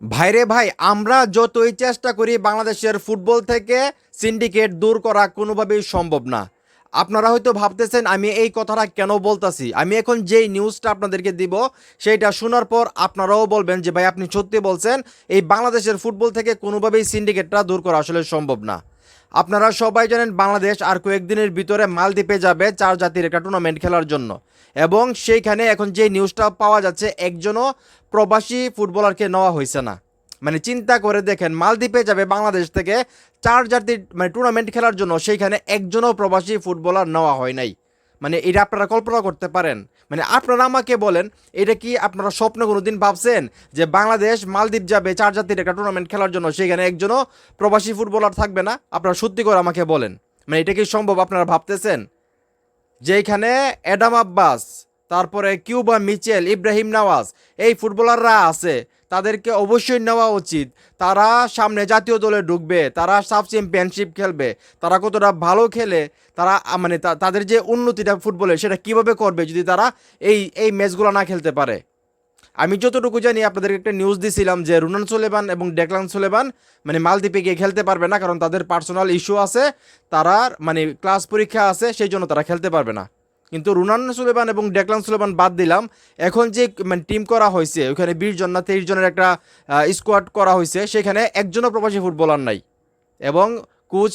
ভাইরে ভাই, আমরা যতই চেষ্টা করি বাংলাদেশের ফুটবল থেকে সিন্ডিকেট দূর করা কোনোভাবেই সম্ভব না। আপনারা হয়তো ভাবতেছেন আমি এই কথাটা কেন বলতাছি। আমি এখন যেই নিউজটা আপনাদেরকে দিব সেইটা শোনার পর আপনারাও বলবেন যে ভাই আপনি সত্যি বলছেন, এই বাংলাদেশের ফুটবল থেকে কোনোভাবেই সিন্ডিকেটটা দূর করা আসলে সম্ভব না। আপনারা সবাই জানেন বাংলাদেশ আর কয়েকদিনের ভিতরে মালদ্বীপে যাবে 4 জাতির একটা টুর্নামেন্ট খেলার জন্য, এবং সেইখানে এখন যে নিউজটা পাওয়া যাচ্ছে একজনও প্রবাসী ফুটবলারকে নেওয়া হয়েছে না। মানে চিন্তা করে দেখেন, মালদ্বীপে যাবে বাংলাদেশ থেকে 4 জাতির মানে টুর্নামেন্ট খেলার জন্য, সেইখানে একজনও প্রবাসী ফুটবলার নেওয়া হয় নাই। মানে এটা আপনারা কল্পনা করতে পারেন? মানে আপনারা আমাকে বলেন, এটা কি আপনারা স্বপ্নে কোনো দিন ভাবছেন যে বাংলাদেশ মালদ্বীপ যাবে 4 জাতির একটা টুর্নামেন্ট খেলার জন্য, সেখানে একজনও প্রবাসী ফুটবলার থাকবে না? আপনারা সত্যি করে আমাকে বলেন, মানে এটা কি সম্ভব? আপনারা ভাবতেছেন যেখানে অ্যাডাম আব্বাস, তারপরে কিউবা মিচেল, ইব্রাহিম নওয়াজ, এই ফুটবলাররা আছে, তাদেরকে অবশ্যই নেওয়া উচিত। তারা সামনে জাতীয় দলে ঢুকবে, তারা সাব চ্যাম্পিয়নশিপ খেলবে, তারা কতটা ভালো খেলে, তারা মানে তাদের যে উন্নতিটা ফুটবলে সেটা কিভাবে করবে যদি তারা এই এই ম্যাচগুলো না খেলতে পারে। আমি যতটুকু জানি আপনাদেরকে একটা নিউজ দিছিলাম যে রুনান সুলেমান এবং ডেকলান সুলেমান মানে মালদ্বীপে গিয়ে খেলতে পারবে না, কারণ তাদের পার্সোনাল ইস্যু আছে, তারা মানে ক্লাস পরীক্ষা আছে, সেই জন্য তারা খেলতে পারবে না। কিন্তু রুনান সুলেমান এবং ডেকলান সুলেমান বাদ দিলাম, এখন যে মানে টিম করা হয়েছে ওখানে 20 জন না 23 জনের একটা স্কোয়াড করা হয়েছে, সেখানে একজনও প্রবাসী ফুটবলার নাই। এবং কোচ,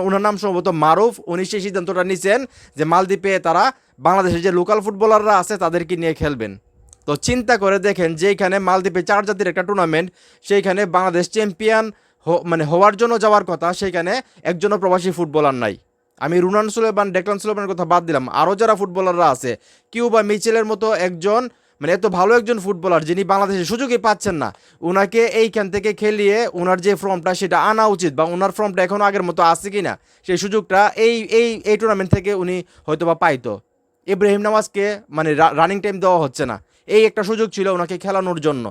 ওনার নাম সম্ভবত মারুফ, উনি সেই সিদ্ধান্তটা নিছেন যে মালদ্বীপে তারা বাংলাদেশের যে লোকাল ফুটবলাররা আছে তাদেরকে নিয়ে খেলবেন। তো চিন্তা করে দেখেন, যেখানে মালদ্বীপে 4 জাতির একটা টুর্নামেন্ট, সেইখানে বাংলাদেশ চ্যাম্পিয়ন মানে হওয়ার জন্য যাওয়ার কথা, সেইখানে একজনও প্রবাসী ফুটবলার নাই। আমি রুনান সুলেমান, ডেকলান সুলেমানের কথা বাদ দিলাম, আরও যারা ফুটবলাররা আছে, কিউবা মিচেলের মতো একজন মানে এত ভালো একজন ফুটবলার যিনি বাংলাদেশের সুযোগই পাচ্ছেন না, ওনাকে এইখান থেকে খেলিয়ে ওনার যে ফর্মটা সেটা আনা উচিত, বা ওনার ফর্মটা এখন আগের মতো আছে কি না সেই সুযোগটা এই এই এই টুর্নামেন্ট থেকে উনি হয়তো বা পাইতো। ইব্রাহিম নওয়াজকে মানে রানিং টাইম দেওয়া হচ্ছে না, এই একটা সুযোগ ছিল ওনাকে খেলানোর জন্য।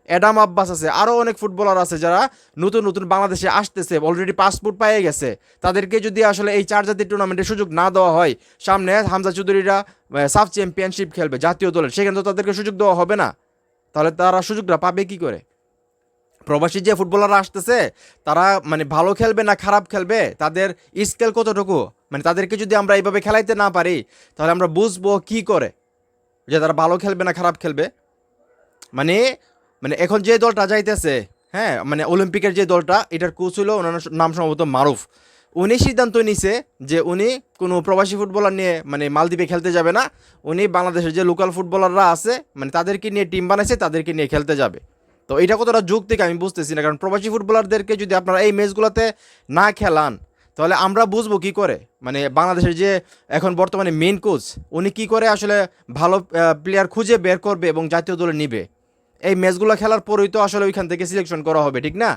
অ্যাডাম আব্বাস আছে, আরও অনেক ফুটবলার আছে যারা নতুন নতুন বাংলাদেশে আসতেছে, অলরেডি পাসপোর্ট পেয়ে গেছে। তাদেরকে যদি আসলে এই 4 জাতির টুর্নামেন্টের সুযোগ না দেওয়া হয়, সামনে হামজা চৌধুরীরা সাফ চ্যাম্পিয়নশিপ খেলবে জাতীয় দলের, সেখানে তো তাদেরকে সুযোগ দেওয়া হবে না। তাহলে তারা সুযোগটা পাবে কি করে? প্রবাসী যে ফুটবলাররা আসতেছে তারা মানে ভালো খেলবে না খারাপ খেলবে, তাদের স্কেল কতটুকু, মানে তাদেরকে যদি আমরা এইভাবে খেলাইতে না পারি, তাহলে আমরা বুঝবো কি করে যে তারা ভালো খেলবে না খারাপ খেলবে? মানে মানে এখন যে দলটা যাইতেছে, হ্যাঁ মানে অলিম্পিকের যে দলটা, এটার কোচ হলো, ওনার নাম সম্ভবত মারুফ। উনি সিদ্ধান্ত নিছে যে উনি কোনো প্রবাসী ফুটবলার নিয়ে মানে মালদ্বীপে খেলতে যাবে না। উনি বাংলাদেশের যে লোকাল ফুটবলাররা আছে মানে তাদেরকে নিয়ে টিম বানাইছে, তাদেরকে নিয়ে খেলতে যাবে। তো এটা কতটা যৌক্তিক আমি বুঝতেছি না, কারণ প্রবাসী ফুটবলারদেরকে যদি আপনারা এই ম্যাচগুলোতে না খেলান, তাহলে আমরা বুঝবো কি করে মানে বাংলাদেশের যে এখন বর্তমানে মেন কোচ, উনি কি করে আসলে ভালো প্লেয়ার খুঁজে বের করবে এবং জাতীয় দলে নিবে? এই ম্যাচগুলো খেলার পরেই তো আসলে ওইখান থেকে সিলেকশন করা হবে, ঠিক না?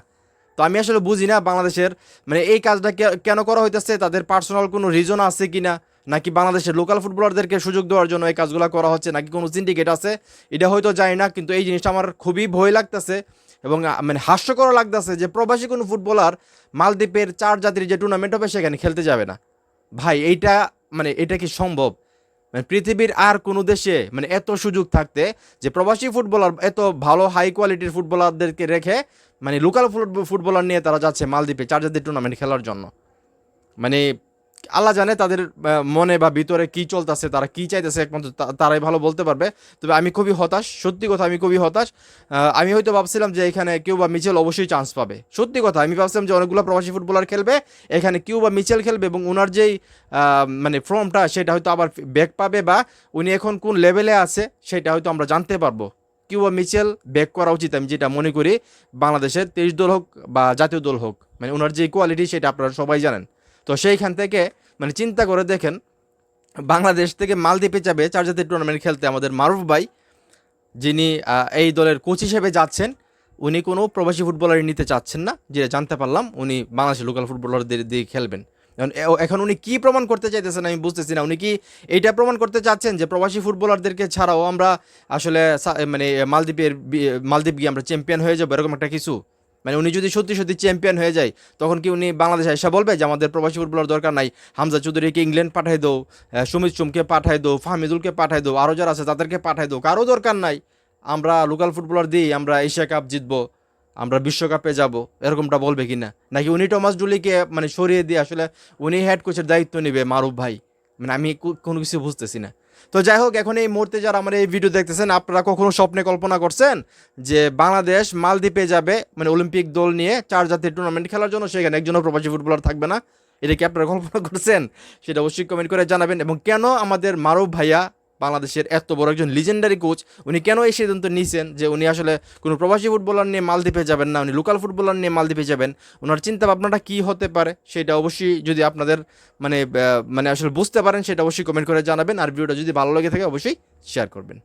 তো আমি আসলে বুঝি না বাংলাদেশের মানে এই কাজটা কেন করা হইতেছে, তাদের পার্সোনাল কোনো রিজন আছে কি না, নাকি বাংলাদেশের লোকাল ফুটবলারদেরকে সুযোগ দেওয়ার জন্য এই কাজগুলো করা হচ্ছে, নাকি কোনো সিন্ডিকেট আছে, এটা হয়তো জানি না। কিন্তু এই জিনিসটা আমার খুবই ভয় লাগতেছে এবং মানে হাস্যকর লাগতেছে যে প্রবাসী কোনো ফুটবলার মালদ্বীপের 4 জাতির যে টুর্নামেন্ট হবে সেখানে খেলতে যাবে না। ভাই এইটা মানে এটা কি সম্ভব? মানে পৃথিবীর আর কোনো দেশে মানে এত সুযোগ থাকতে যে প্রবাসী ফুটবলার, এত ভালো হাই কোয়ালিটির ফুটবলারদেরকে রেখে মানে লোকাল ফুটবলার নিয়ে তারা যাচ্ছে মালদ্বীপে 4 জাতির টুর্নামেন্ট খেলার জন্য। মানে আল্লাহ জানে তাদের মনে বা ভিতরে কি চলতেছে, তারা কি চাইতেছে, একমাত্র তারাই ভালো বলতে পারবে। তবে আমি খুবই হতাশ, সত্যি কথা আমি খুবই হতাশ। আমি হয়তো ভাবছিলাম যে এখানে কিউ বা মিচেল অবশ্যই চান্স পাবে, সত্যি কথা আমি ভাবছিলাম যে অনেকগুলো প্রবাসী ফুটবলার খেলবে, এখানে কিউ বা মিচেল খেলবে এবং ওনার যেই মানে ফর্মটা সেটা হয়তো আবার ব্যাক পাবে, বা উনি এখন কোন লেভেলে আছে সেটা হয়তো আমরা জানতে পারবো। কিউ বা মিচেল ব্যাক করা উচিত, আমি যেটা মনে করি, বাংলাদেশের 23 দল হোক বা জাতীয় দল হোক, মানে ওনার যে কোয়ালিটি সেটা আপনারা সবাই জানেন। তো সেইখান থেকে মানে চিন্তা করে দেখেন, বাংলাদেশ থেকে মালদ্বীপে যাবে 4 জাতির টুর্নামেন্ট খেলতে আমাদের মারুফ ভাই, যিনি এই দলের কোচ হিসেবে যাচ্ছেন, উনি কোনো প্রবাসী ফুটবলারই নিতে চাচ্ছেন না, যেটা জানতে পারলাম উনি বাংলাদেশের লোকাল ফুটবলারদের দিয়ে খেলবেন। এখন উনি কি প্রমাণ করতে চাইতেছেন আমি বুঝতেছি না। উনি কি এইটা প্রমাণ করতে চাচ্ছেন যে প্রবাসী ফুটবলারদেরকে ছাড়াও আমরা আসলে মানে মালদ্বীপ গিয়ে আমরা চ্যাম্পিয়ন হয়ে যাবো, এরকম একটা কিছু? মানে উনি যদি সত্যি সত্যি চ্যাম্পিয়ন হয়ে যায়, তখন কি উনি বাংলাদেশে এসে বলবে যে আমাদের প্রবাসী ফুটবলার দরকার নাই, হামজা চৌধুরীকে ইংল্যান্ড পাঠাই দো, সুমিত চুমকে পাঠাই দো, ফাহমিদুলকে পাঠাই দো, আরও যারা আছে তাদেরকে পাঠাই দো, কারো দরকার নাই, আমরা লোকাল ফুটবলার দিই আমরা এশিয়া কাপ জিতবো, আমরা বিশ্বকাপে যাব, এরকমটা বলবে কিনা, নাকি উনি টমাস ডুলিকে মানে সরিয়ে দিয়ে আসলে উনি হেড কোচের দায়িত্ব নেবে মারুফ ভাই, মানে আমি কোনো কিছু বুঝতেছি না। তো যাই হোক, এখন এই মুহূর্তে যারা আমার এই ভিডিও দেখতেছেন, আপনারা কখনো স্বপ্নে কল্পনা করছেন যে বাংলাদেশ মালদ্বীপে যাবে মানে অলিম্পিক দল নিয়ে 4 জাতীয় টুর্নামেন্ট খেলার জন্য, সেখানে একজনও প্রবাসী ফুটবলার থাকবে না? এটা কি আপনারা কল্পনা করছেন? সেটা অবশ্যই কমেন্ট করে জানাবেন। এবং কেন আমাদের মারুফ ভাইয়া, বাংলাদেশের এত বড় একজন লিজেন্ডারি কোচ, উনি কেন এই সিদ্ধান্ত নিয়েছেন যে উনি আসলে কোনো প্রবাসী ফুটবলার নিয়ে মালদ্বীপে যাবেন না, উনি লোকাল ফুটবলার নিয়ে মালদ্বীপে যাবেন? ওনার চিন্তা ভাবনাটা কী হতে পারে সেটা অবশ্যই যদি আপনাদের মানে আসলে বুঝতে পারেন, সেটা অবশ্যই কমেন্ট করে জানাবেন। আর ভিডিওটা যদি ভালো লেগে থাকে অবশ্যই শেয়ার করবেন।